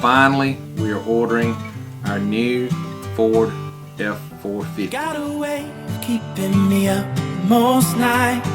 Finally, we are ordering our new Ford F450. Got a way of keeping me up most nights.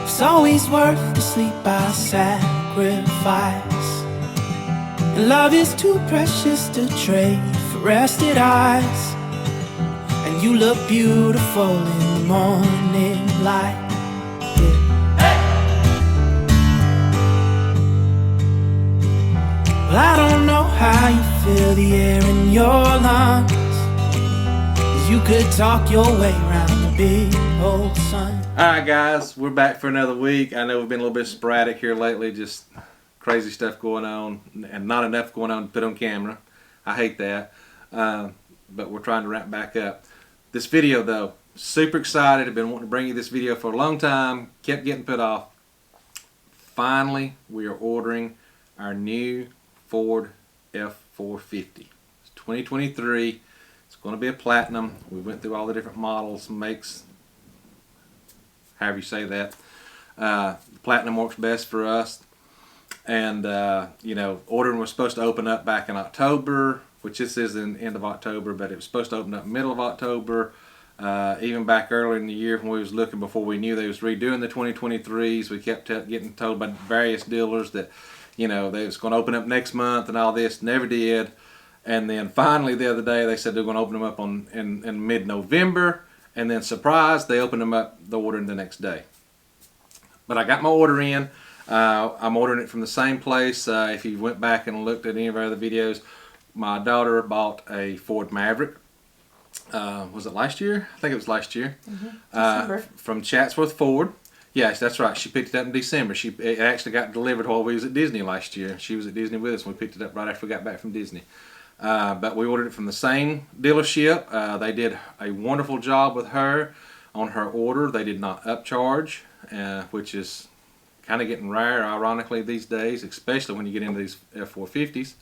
It's always worth the sleep I sacrifice. And love is too precious to trade for rested eyes. And you look beautiful in the morning light. Well, I don't know how you feel the air in your lungs. You could talk your way around the big old sun. Alright guys, we're back for another week. I know we've been a little bit sporadic here lately, just crazy stuff going on and not enough going on to put on camera. I hate that, but we're trying to ramp back up. This video though, super excited. I've been wanting to bring you this video for a long time, kept getting put off. Finally, we are ordering our new Ford F450. It's 2023. It's going to be a platinum. We went through all the different models, makes, however you say that. Platinum works best for us. And, you know, ordering was supposed to open up back in October, which this is in the end of October, but it was supposed to open up middle of October. Even back early in the year when we was looking, before we knew they was redoing the 2023s, we kept getting told by various dealers that, you know, they was going to open up next month and all this. Never did. And then finally the other day they said they're going to open them up in mid-November, and then surprise, they opened them up, the order the next day. But I got my order in. I'm ordering it from the same place. If you went back and looked at any of our other videos, my daughter bought a Ford Maverick. Was it last year? I think it was last year. From Chatsworth Ford. Yes, that's right. She picked it up in December. It actually got delivered while we was at Disney last year. She was at Disney with us, and we picked it up right after we got back from Disney. But we ordered it from the same dealership. They did a wonderful job with her on her order. They did not upcharge, which is kind of getting rare, ironically, these days, especially when you get into these F450s.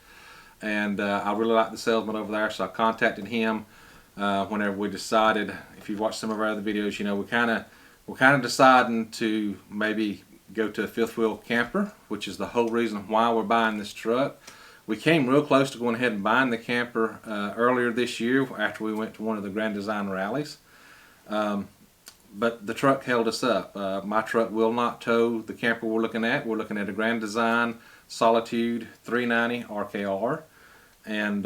And I really like the salesman over there, so I contacted him whenever we decided. If you've watched some of our other videos, you know we're kind of deciding to maybe go to a fifth wheel camper, which is the whole reason why we're buying this truck. We came real close to going ahead and buying the camper earlier this year after we went to one of the Grand Design rallies. But the truck held us up. My truck will not tow the camper we're looking at. We're looking at a Grand Design Solitude 390 RKR, and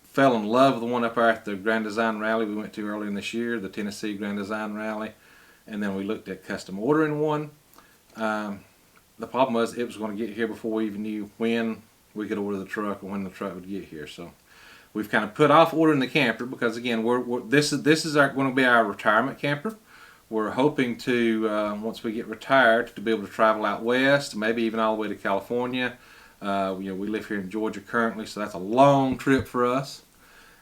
fell in love with the one up there at the Grand Design rally we went to earlier in this year, the Tennessee Grand Design rally. And then we looked at custom ordering one. The problem was it was going to get here before we even knew when we could order the truck or when the truck would get here. So we've kind of put off ordering the camper because, again, this is going to be our retirement camper. We're hoping to, once we get retired, to be able to travel out west, maybe even all the way to California. You know, we live here in Georgia currently, so that's a long trip for us.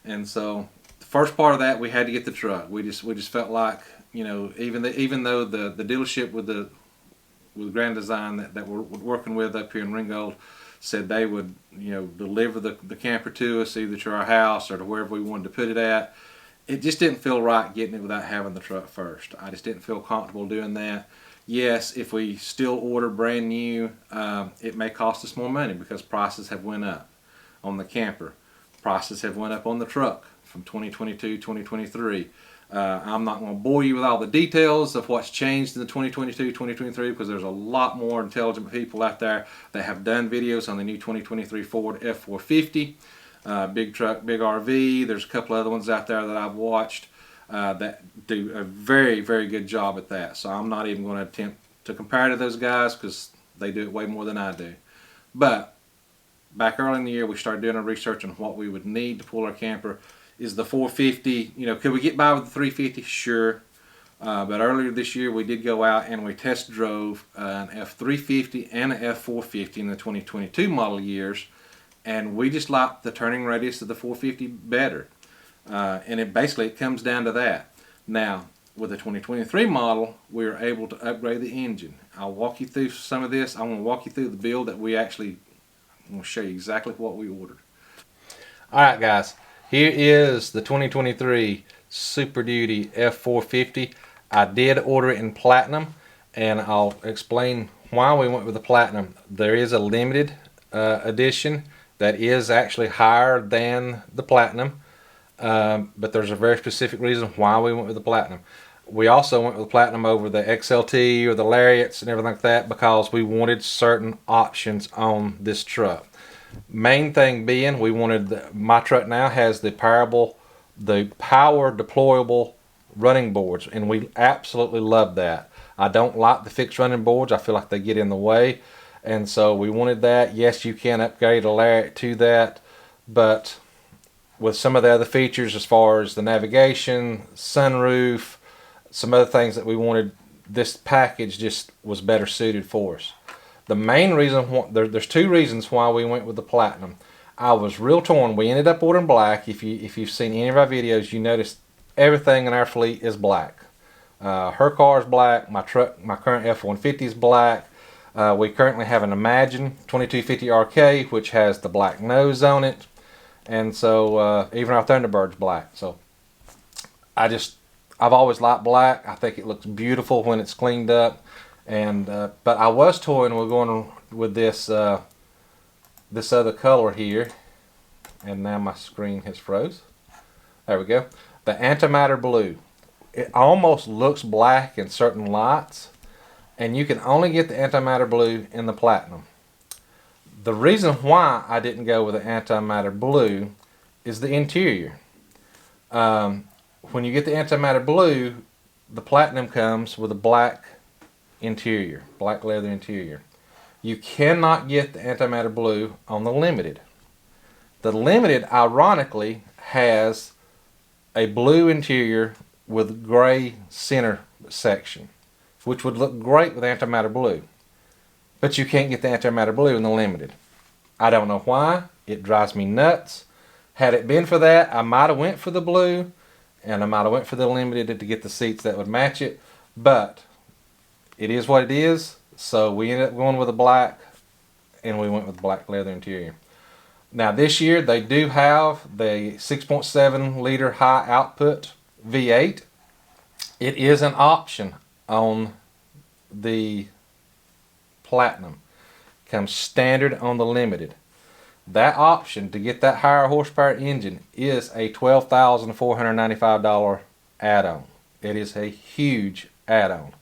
And so the first part of that, we had to get the truck. We just felt like, you know, even though the dealership with Grand Design that we're working with up here in Ringgold said they would, you know, deliver the camper to us either to our house or to wherever we wanted to put it at, it just didn't feel right getting it without having the truck first. I just didn't feel comfortable doing that. Yes, if we still order brand new, it may cost us more money because prices have went up on the camper. Prices have went up on the truck from 2022, 2023. I'm not going to bore you with all the details of what's changed in the 2022, 2023 because there's a lot more intelligent people out there that have done videos on the new 2023 Ford F450. Big truck, big RV. There's a couple other ones out there that I've watched that do a very, very good job at that. So I'm not even going to attempt to compare to those guys because they do it way more than I do. But back early in the year, we started doing our research on what we would need to pull our camper. Is the 450, you know, could we get by with the 350? Sure. But earlier this year we did go out and we test drove an F350 and an F450 in the 2022 model years, and we just liked the turning radius of the 450 better. And it basically comes down to that. Now, with the 2023 model, we were able to upgrade the engine. I'll walk you through some of this. I'm going to walk you through the build that we actually, I'm going to show you exactly what we ordered. Alright guys. Here is the 2023 Super Duty F450. I did order it in platinum, and I'll explain why we went with the platinum. There is a limited edition that is actually higher than the Platinum. But there's a very specific reason why we went with the Platinum. We also went with the Platinum over the XLT or the Lariats and everything like that because we wanted certain options on this truck. Main thing being, we wanted my truck now has the power deployable running boards, and we absolutely love that. I don't like the fixed running boards. I feel like they get in the way, and so we wanted that. Yes, you can upgrade a Lariat to that, but with some of the other features as far as the navigation, sunroof, some other things that we wanted, this package just was better suited for us. The main reason, there's two reasons why we went with the Platinum. I was real torn. We ended up ordering black. If you've seen any of our videos, you notice everything in our fleet is black. Her car is black. My current F-150 is black. We currently have an Imagine 2250 RK, which has the black nose on it, and so even our Thunderbird's black. So I've always liked black. I think it looks beautiful when it's cleaned up. And but I was toying with going with this this other color here, and now my screen has froze. There we go. The antimatter blue. It almost looks black in certain lights, and you can only get the antimatter blue in the Platinum. The reason why I didn't go with the antimatter blue is the interior. When you get the antimatter blue, the Platinum comes with a black interior, black leather interior. You cannot get the antimatter blue on the Limited. The Limited, ironically, has a blue interior with gray center section, which would look great with antimatter blue. But you can't get the antimatter blue in the Limited. I don't know why. It drives me nuts. Had it been for that, I might have went for the blue, and I might have went for the Limited to get the seats that would match it. But it is what it is. So we ended up going with the black, and we went with the black leather interior. Now this year they do have the 6.7 liter high output V8. It is an option on the Platinum. Comes standard on the Limited. That option to get that higher horsepower engine is a $12,495 add-on. It is a huge add-on.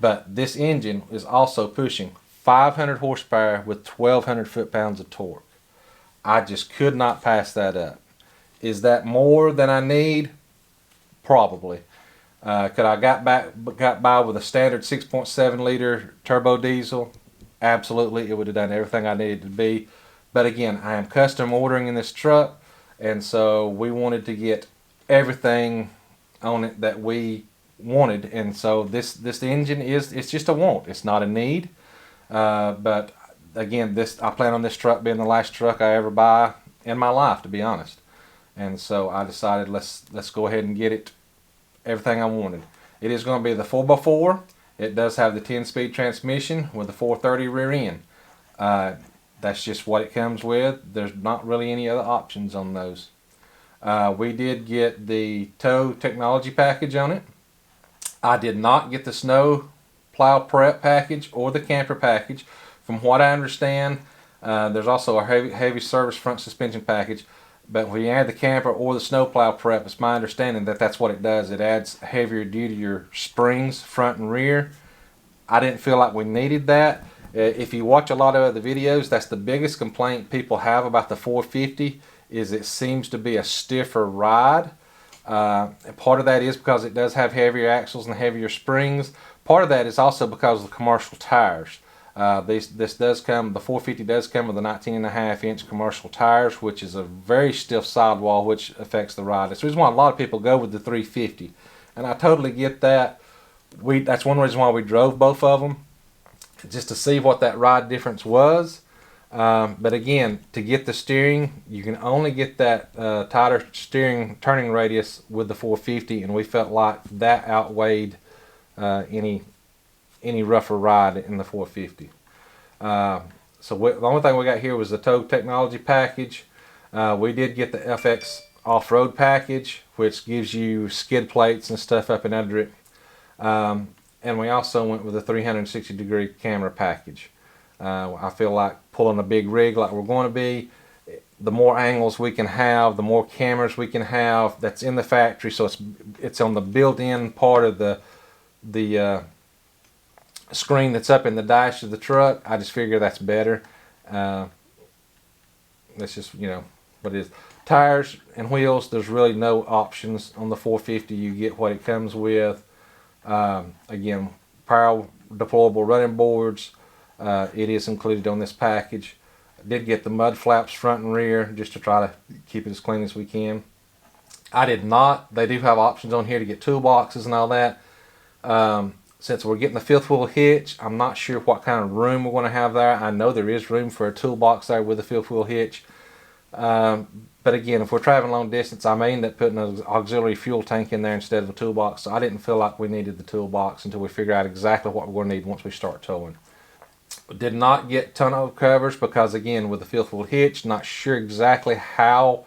But this engine is also pushing 500 horsepower with 1,200 foot-pounds of torque. I just could not pass that up. Is that more than I need? Probably. Could I got by with a standard 6.7 liter turbo diesel? Absolutely. It would have done everything I needed to be. But again, I am custom ordering in this truck, and so we wanted to get everything on it that we wanted, and so this engine it's just a want. It's not a need. But again, I plan on this truck being the last truck I ever buy in my life, to be honest. And so I decided let's go ahead and get it everything I wanted. It is going to be the 4x4. It does have the 10-speed transmission with the 430 rear end. That's just what it comes with. There's not really any other options on those. We did get the tow technology package on it. I did not get the snow plow prep package or the camper package. From what I understand, there's also a heavy service front suspension package. But when you add the camper or the snow plow prep, it's my understanding that that's what it does. It adds heavier duty to your springs, front and rear. I didn't feel like we needed that. If you watch a lot of other videos, that's the biggest complaint people have about the 450 is it seems to be a stiffer ride. Part of that is because it does have heavier axles and heavier springs. Part of that is also because of the commercial tires. This does come, the 450 does come with the 19.5-inch commercial tires, which is a very stiff sidewall, which affects the ride. That's the reason why a lot of people go with the 350, and I totally get that. That's one reason why we drove both of them, just to see what that ride difference was. But again, to get the steering, you can only get that tighter steering turning radius with the 450, and we felt like that outweighed any rougher ride in the 450. So the only thing we got here was the tow technology package. We did get the FX off-road package, which gives you skid plates and stuff up and under it. And we also went with a 360-degree camera package. I feel like pulling a big rig like we're going to be, the more angles we can have, the more cameras we can have. That's in the factory, so it's on the built-in part of the screen that's up in the dash of the truck. I just figure that's better. That's just, you know, what it is. Tires and wheels, there's really no options on the 450. You get what it comes with. Again, power deployable running boards. It is included on this package. I did get the mud flaps front and rear just to try to keep it as clean as we can. I did not. They do have options on here to get toolboxes and all that. Since we're getting the fifth wheel hitch, I'm not sure what kind of room we're going to have there. I know there is room for a toolbox there with the fifth wheel hitch. But again, if we're traveling long distance, I may end up putting an auxiliary fuel tank in there instead of a toolbox. So I didn't feel like we needed the toolbox until we figure out exactly what we're going to need once we start towing. Did not get tonneau covers because, again, with the fifth wheel hitch, not sure exactly how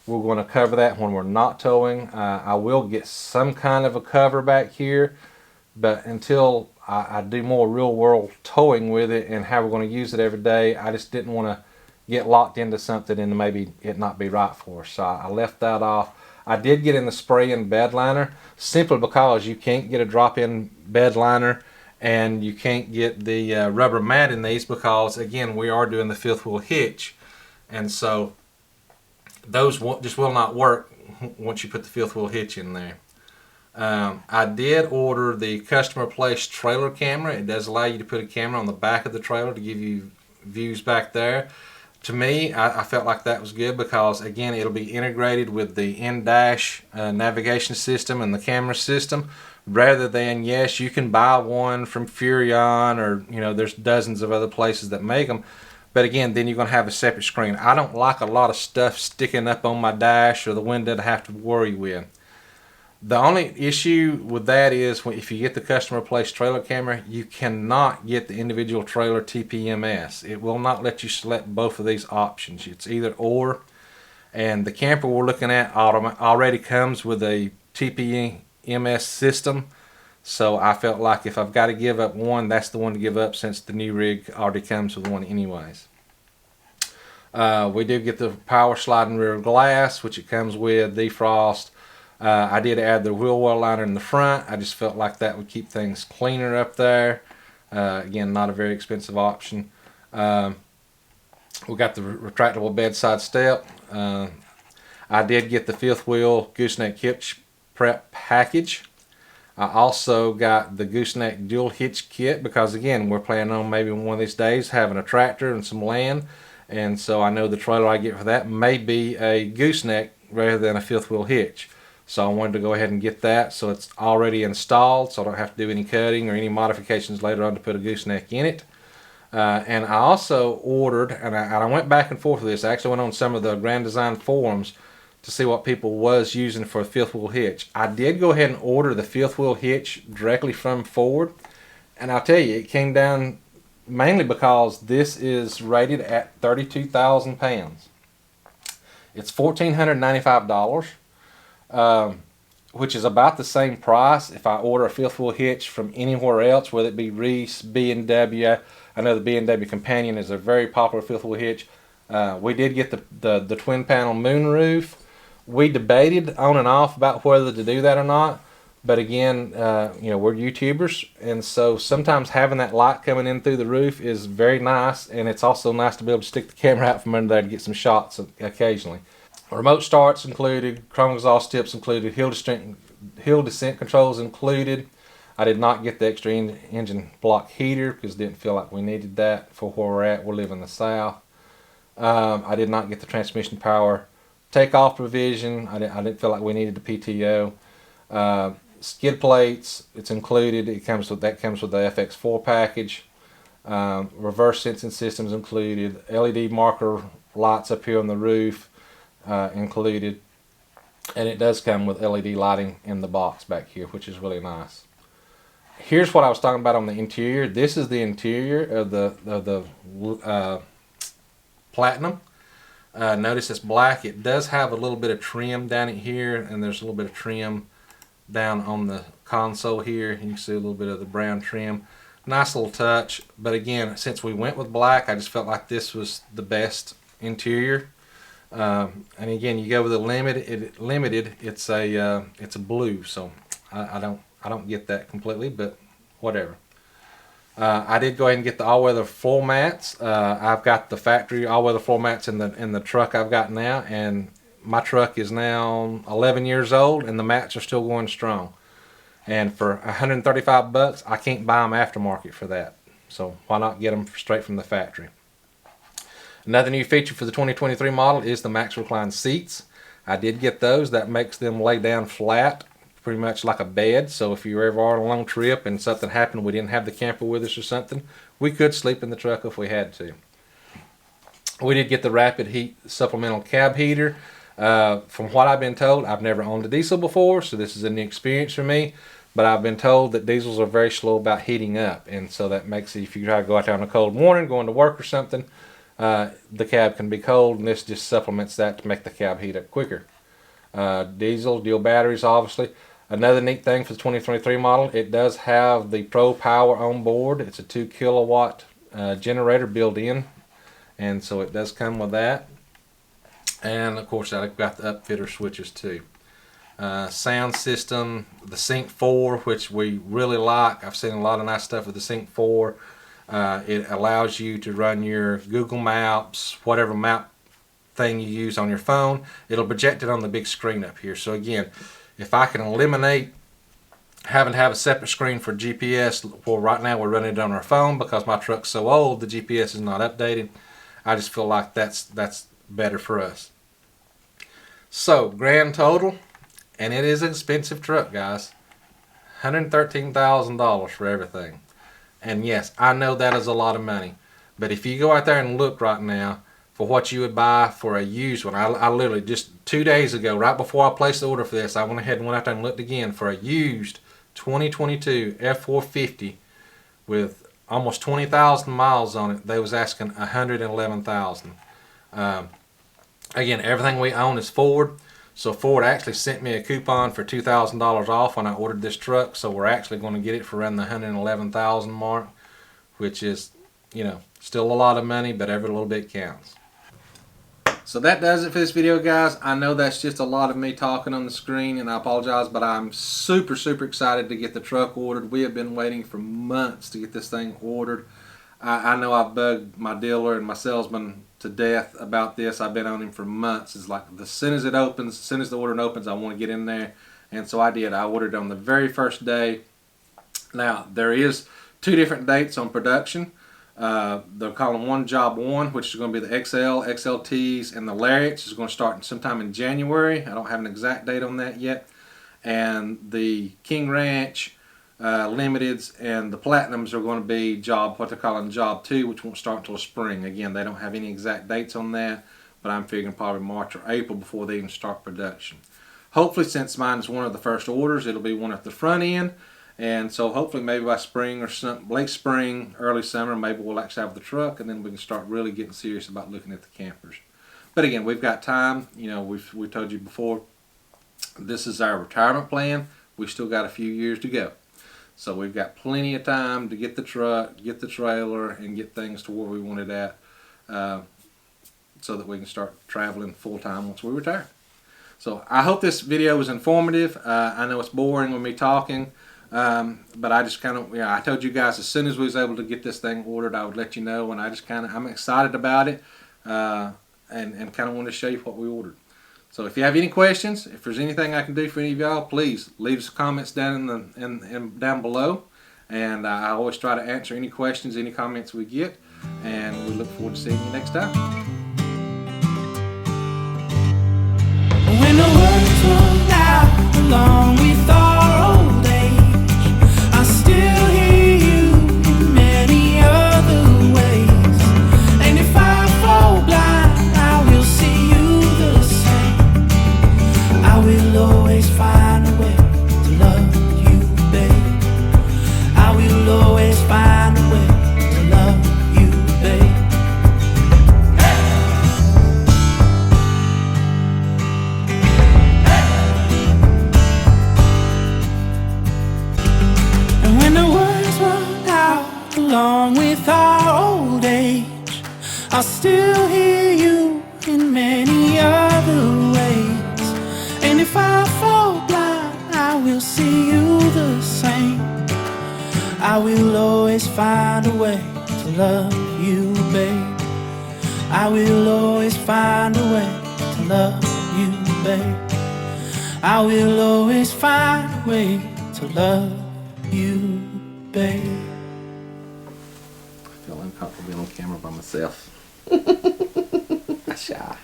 we're going to cover that when we're not towing. I will get some kind of a cover back here, but until I do more real world towing with it and how we're going to use it every day, I just didn't want to get locked into something and maybe it not be right for us. So I left that off. I did get in the spray-in bed liner simply because you can't get a drop-in bed liner and you can't get the rubber mat in these because, again, we are doing the fifth wheel hitch, and so those just will not work once you put the fifth wheel hitch in there. I did order the customer placed trailer camera. It does allow you to put a camera on the back of the trailer to give you views back there. To me, I felt like that was good because, again, it'll be integrated with the in-dash navigation system and the camera system, rather than, yes, you can buy one from Furrion or, you know, there's dozens of other places that make them. But again, then you're going to have a separate screen. I don't like a lot of stuff sticking up on my dash or the window to have to worry with. The only issue with that is if you get the customer placed trailer camera, you cannot get the individual trailer TPMS. It will not let you select both of these options. It's either or. And the camper we're looking at already comes with a TPMS system. So I felt like if I've got to give up one, that's the one to give up since the new rig already comes with one anyways. We do get the power sliding rear glass, which it comes with, defrost. I did add the wheel well liner in the front. I just felt like that would keep things cleaner up there. Again, not a very expensive option. We got the retractable bedside step. I did get the fifth wheel gooseneck hitch prep package. I also got the gooseneck dual hitch kit because, again, we're planning on maybe one of these days having a tractor and some land. And so I know the trailer I get for that may be a gooseneck rather than a fifth wheel hitch. So I wanted to go ahead and get that so it's already installed so I don't have to do any cutting or any modifications later on to put a gooseneck in it. And I also ordered, and I went back and forth with this. I actually went on some of the Grand Design forums to see what people was using for a fifth wheel hitch. I did go ahead and order the fifth wheel hitch directly from Ford. And I'll tell you, it came down mainly because this is rated at 32,000 pounds. It's $1,495. Which is about the same price if I order a fifth wheel hitch from anywhere else, whether it be Reese, B&W. I know the B&W Companion is a very popular fifth wheel hitch. We did get the twin panel moonroof. We debated on and off about whether to do that or not, but again, you know, we're YouTubers, and so sometimes having that light coming in through the roof is very nice, and it's also nice to be able to stick the camera out from under there to get some shots occasionally. Remote starts included, chrome exhaust tips included, hill descent controls included. I did not get the extra engine block heater because didn't feel like we needed that for where we're at. We live in the south. I did not get the transmission power takeoff provision. I didn't feel like we needed the PTO. Skid plates, it's included. That comes with the FX4 package. Reverse sensing systems included. LED marker lights up here on the roof. Included, and it does come with LED lighting in the box back here, which is really nice. Here's what I was talking about on the interior. This is the interior of the Platinum. Notice it's black. It does have a little bit of trim down in here, and there's a little bit of trim down on the console here. You can see a little bit of the brown trim. Nice little touch, but again, since we went with black, I just felt like this was the best interior. And again, you go with the limited. It's a blue, so I don't get that completely, but whatever. I did go ahead and get the all-weather floor mats. I've got the factory all-weather floor mats in the truck I've got now, and my truck is now 11 years old, and the mats are still going strong. And for 135 bucks, I can't buy them aftermarket for that. So why not get them straight from the factory? Another new feature for the 2023 model is the Max Recline seats. I did get those. That makes them lay down flat, pretty much like a bed. So if you ever are on a long trip and something happened, we didn't have the camper with us or something, we could sleep in the truck if we had to. We did get the Rapid Heat supplemental cab heater. From what I've been told, I've never owned a diesel before, so this is a new experience for me. But I've been told that diesels are very slow about heating up, and so that makes it, if you try to go out there on a cold morning, going to work or something, the cab can be cold, and this just supplements that to make the cab heat up quicker. Diesel, dual batteries, obviously. Another neat thing for the 2023 model, it does have the Pro Power on board. It's a 2 kilowatt generator built in, and so it does come with that. And of course, I've got the upfitter switches too. Sound system, the Sync 4, which we really like. I've seen a lot of nice stuff with the Sync 4. It allows you to run your Google Maps, whatever map thing you use on your phone. It'll project it on the big screen up here. So again, if I can eliminate having to have a separate screen for GPS, well, right now we're running it on our phone because my truck's so old, the GPS is not updated. I just feel like that's better for us. So grand total, and it is an expensive truck, guys. $113,000 for everything. And yes, I know that is a lot of money. But if you go out there and look right now for what you would buy for a used one, I literally just 2 days ago, right before I placed the order for this, I went ahead and went out there and looked again for a used 2022 F450 with almost 20,000 miles on it. They was asking $111,000. Again, everything we own is Ford. So Ford actually sent me a coupon for $2,000 off when I ordered this truck. So we're actually going to get it for around the $111,000 mark, which is, you know, still a lot of money, but every little bit counts. So that does it for this video, guys. I know that's just a lot of me talking on the screen, and I apologize, but I'm super excited to get the truck ordered. We have been waiting for months to get this thing ordered. I know I've bugged my dealer and my salesman to death about this. I've been on him for months. It's like as soon as it opens, as soon as the order opens, I want to get in there. And so I did. I ordered on the very first day. Now, there is 2 different dates on production. They're calling one Job 1, which is going to be the XL, XLTs, and the Lariats is going to start sometime in January. I don't have an exact date on that yet. And the King Ranch, Limiteds, and the Platinums are going to be what they're calling Job 2, which won't start until spring. Again, they don't have any exact dates on that, but I'm figuring probably March or April before they even start production. Hopefully, since mine is one of the first orders, it'll be one at the front end. And so hopefully maybe by spring or late spring, early summer, maybe we'll actually have the truck, and then we can start really getting serious about looking at the campers. But again, we've got time. You know, we told you before, this is our retirement plan. We've still got a few years to go. So we've got plenty of time to get the truck, get the trailer, and get things to where we want it at, so that we can start traveling full time once we retire. So I hope this video was informative. I know it's boring with me talking. But I just kind of, I told you guys as soon as we was able to get this thing ordered, I would let you know, and I just I'm excited about it, and kind of want to show you what we ordered. So if you have any questions, if there's anything I can do for any of y'all, please leave us comments down down below, and I always try to answer any questions, any comments we get, and we look forward to seeing you next time. When the words run out along with our old age, I still hear you in many other ways. And if I fall blind, I will see you the same. I will always find a way to love you, babe. I will always find a way to love you, babe. will always find a way to love you, babe. I will always find a way to love you, babe. I will always find a way to love you, babe. I feel uncomfortable being on camera by myself. I'm shy.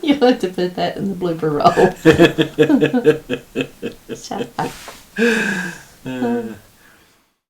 You'll have to put that in the blooper roll. Shut up.